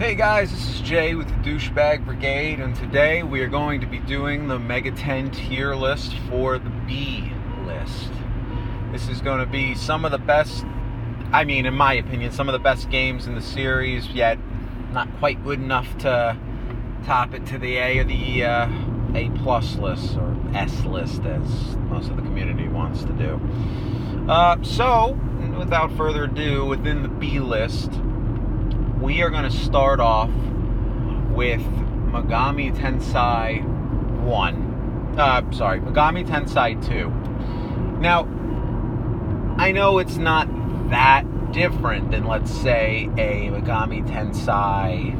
Hey guys, this is Jay with the Douchebag Brigade, and today we are going to be doing the Megaten Tier list for the B list. This is going to be some of the best, in my opinion, some of the best games in the series, yet not quite good enough to top it to the A or the A plus list, or S list, as most of the community wants to do. So, without further ado, within the B list, we are going to start off with Megami Tensei 2. Now, I know it's not that different than, let's say, a Megami Tensei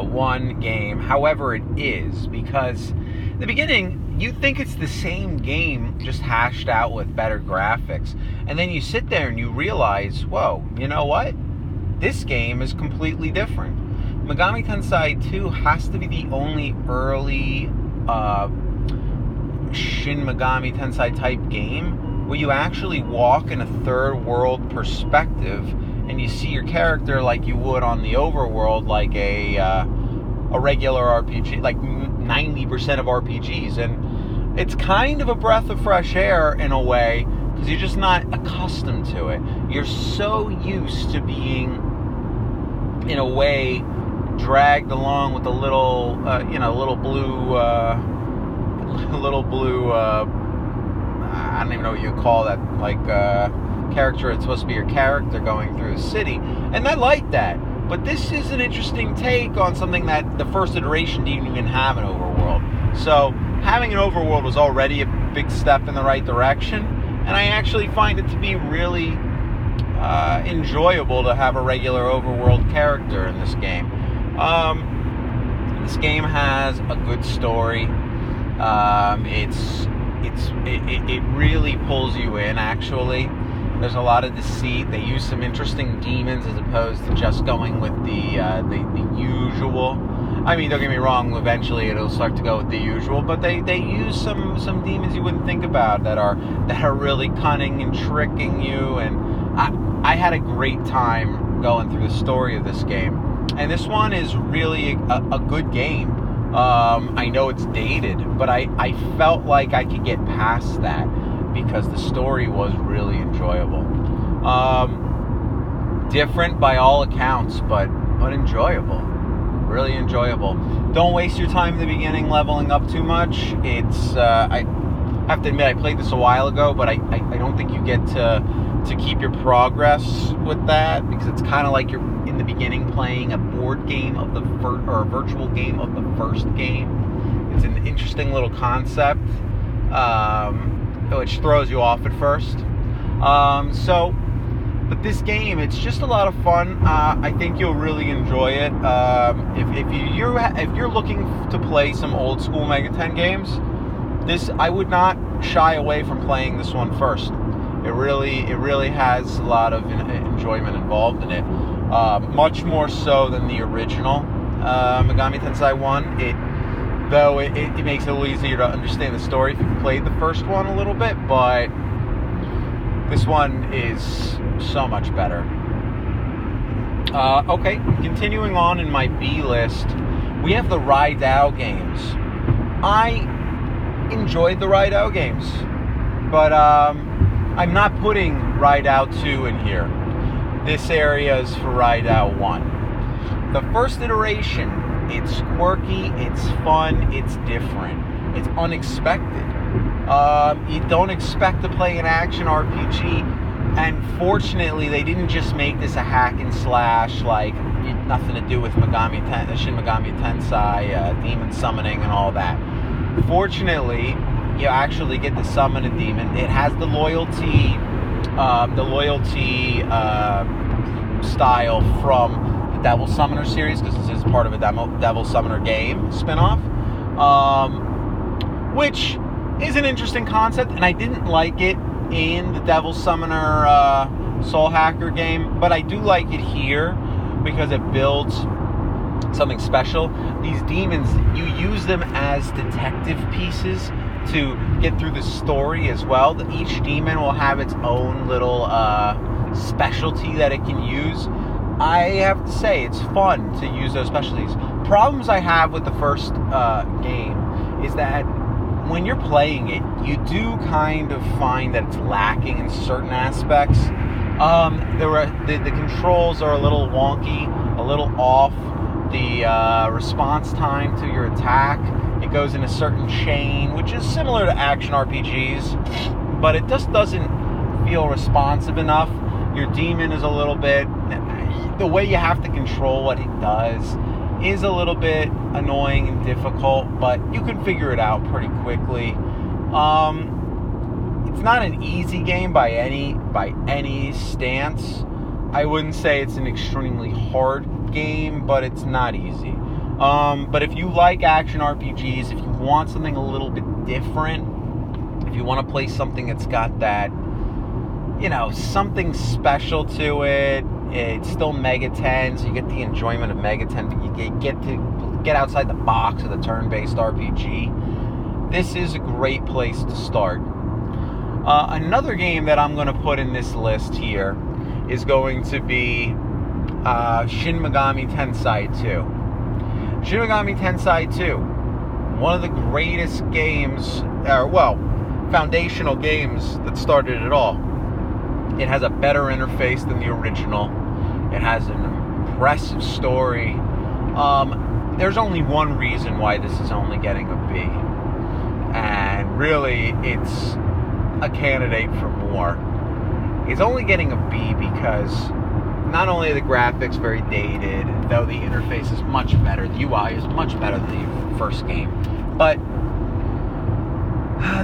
1 game. However, it is, because in the beginning, you think it's the same game, just hashed out with better graphics. And then you sit there and you realize, whoa, you know what? This game is completely different. Megami Tensei 2 has to be the only early Shin Megami Tensei type game where you actually walk in a third world perspective and you see your character like you would on the overworld, like a regular RPG, like 90% of RPGs. And it's kind of a breath of fresh air in a way, because you're just not accustomed to it. You're so used to being, in a way, dragged along with a little blue, I don't even know what you call that, character. It's supposed to be your character going through the city, and I like that. But this is an interesting take on something that the first iteration didn't even have an overworld. So having an overworld was already a big step in the right direction, and I actually find it to be really enjoyable to have a regular overworld character in this game. This game has a good story. It really pulls you in. Actually, there's a lot of deceit. They use some interesting demons as opposed to just going with the usual. I mean, don't get me wrong, eventually it'll start to go with the usual, but they use some demons you wouldn't think about that are really cunning and tricking you. And I had a great time going through the story of this game. And this one is really a good game. I know it's dated, but I felt like I could get past that because the story was really enjoyable. Different by all accounts, but enjoyable. Really enjoyable. Don't waste your time in the beginning leveling up too much. It's I have to admit, I played this a while ago, but I don't think you get to keep your progress with that, because it's kind of like you're in the beginning playing a board game of the or a virtual game of the first game. It's an interesting little concept, which throws you off at first. But this game, it's just a lot of fun. I think you'll really enjoy it. If you're looking to play some old school Megaten games, I would not shy away from playing this one first. It really has a lot of enjoyment involved in it. Much more so than the original Megami Tensei 1. It makes it a little easier to understand the story if you've played the first one a little bit, but this one is so much better. Okay, continuing on in my B list, we have the Raidou games. I enjoyed the Raidou games, but I'm not putting Raidou 2 in here. This area is for Raidou 1. The first iteration, it's quirky, it's fun, it's different, it's unexpected. You don't expect to play an action RPG, and fortunately they didn't just make this a hack and slash, like nothing to do with Shin Megami Tensei, demon summoning and all that. Fortunately, you actually get to summon a demon. It has the loyalty style from the Devil Summoner series, because this is part of a Devil Summoner game spinoff, which is an interesting concept, and I didn't like it in the Devil Summoner Soul Hacker game, but I do like it here because it builds something special. These demons, you use them as detective pieces to get through the story as well. Each demon will have its own little specialty that it can use. I have to say, it's fun to use those specialties. Problems I have with the first game is that when you're playing it, you do kind of find that it's lacking in certain aspects. The controls are a little wonky, a little off. The response time to your attack, it goes in a certain chain, which is similar to action RPGs, but it just doesn't feel responsive enough. Your demon is a little bit, the way you have to control what it does is a little bit annoying and difficult, but you can figure it out pretty quickly. It's not an easy game by any stance. I wouldn't say it's an extremely hard game, but it's not easy. But if you like action RPGs, if you want something a little bit different, if you want to play something that's got that, something special to it, it's still Megaten, so you get the enjoyment of Megaten, but you get to get outside the box of the turn-based RPG. This is a great place to start. Another game that I'm going to put in this list here is going to be Shin Megami Tensei 2. Shin Megami Tensei 2, one of the greatest games, foundational games that started it all. It has a better interface than the original. It has an impressive story. There's only one reason why this is only getting a B. And really, it's a candidate for more. It's only getting a B because not only are the graphics very dated, though the interface is much better, the UI is much better than the first game, but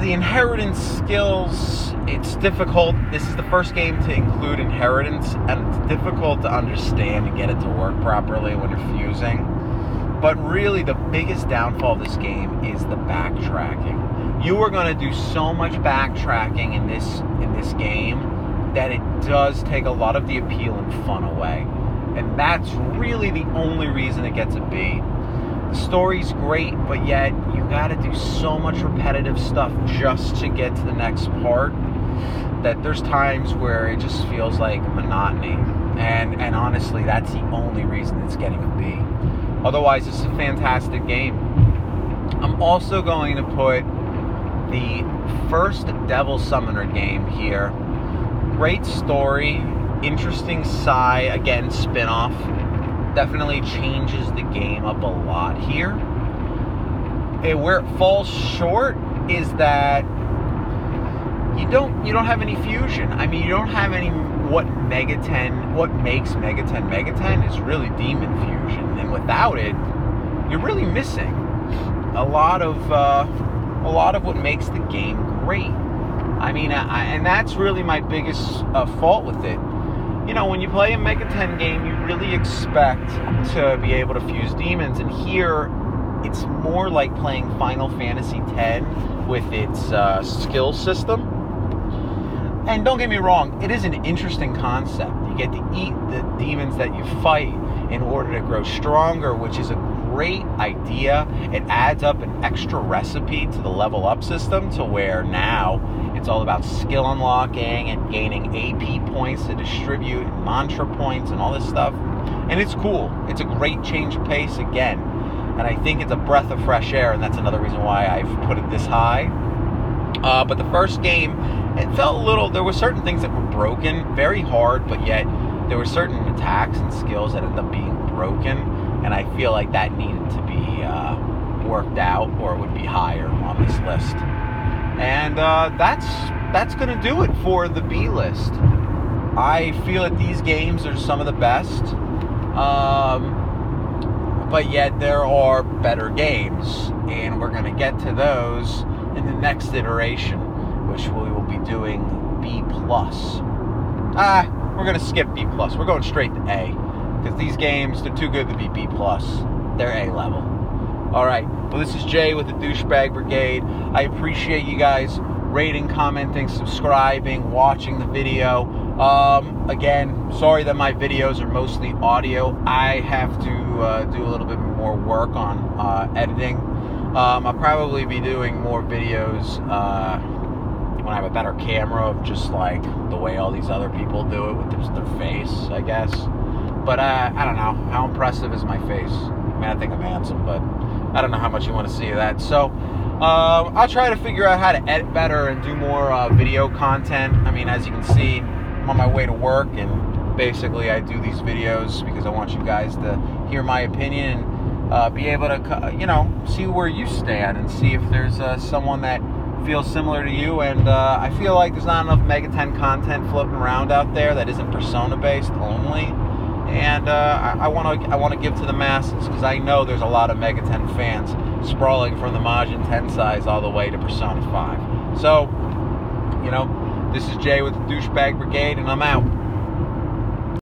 the inheritance skills, it's difficult. This is the first game to include inheritance, and it's difficult to understand and get it to work properly when you're fusing. But really, the biggest downfall of this game is the backtracking. You are going to do so much backtracking in this game that it does take a lot of the appeal and fun away. And that's really the only reason it gets a B. The story's great, but yet you gotta do so much repetitive stuff just to get to the next part that there's times where it just feels like monotony. And honestly, that's the only reason it's getting a B. Otherwise, it's a fantastic game. I'm also going to put the first Devil Summoner game here. Great story, interesting again, spin-off. Definitely changes the game up a lot here. And where it falls short is that you don't have any fusion. I mean, you don't have any what makes Megaten is really demon fusion, and without it, you're really missing a lot of what makes the game great. I mean, and that's really my biggest fault with it. When you play a Megaten game, you really expect to be able to fuse demons, and here it's more like playing Final Fantasy X with its skill system. And don't get me wrong, it is an interesting concept. You get to eat the demons that you fight in order to grow stronger, which is a great idea. It adds up an extra recipe to the level up system, to where now it's all about skill unlocking and gaining AP points to distribute, and mantra points and all this stuff. And it's cool. It's a great change of pace again. And I think it's a breath of fresh air, and that's another reason why I've put it this high. But the first game, it felt there were certain things that were broken, very hard, but yet there were certain attacks and skills that ended up being broken, and I feel like that needed to be worked out, or it would be higher on this list. And that's going to do it for the B list. I feel that these games are some of the best, but yet there are better games, and we're going to get to those in the next iteration, which we will be doing B+. We're going to skip B+. We're going straight to A, because these games, they're too good to be B+. They're A level. Alright, well, this is Jay with the Douchebag Brigade. I appreciate you guys rating, commenting, subscribing, watching the video. Again, sorry that my videos are mostly audio. I have to do a little bit more work on editing. I'll probably be doing more videos when I have a better camera, of just like the way all these other people do it with their face, I guess. But I don't know. How impressive is my face? I mean, I think I'm handsome, but I don't know how much you want to see of that. So I'll try to figure out how to edit better and do more video content. I mean, as you can see, I'm on my way to work, and basically I do these videos because I want you guys to hear my opinion and be able to, see where you stand and see if there's someone that feels similar to you. And I feel like there's not enough Megaten content floating around out there that isn't persona based only. And I want to give to the masses, because I know there's a lot of Megaten fans sprawling from the Majin 10 size all the way to Persona 5. So, this is Jay with the Douchebag Brigade, and I'm out.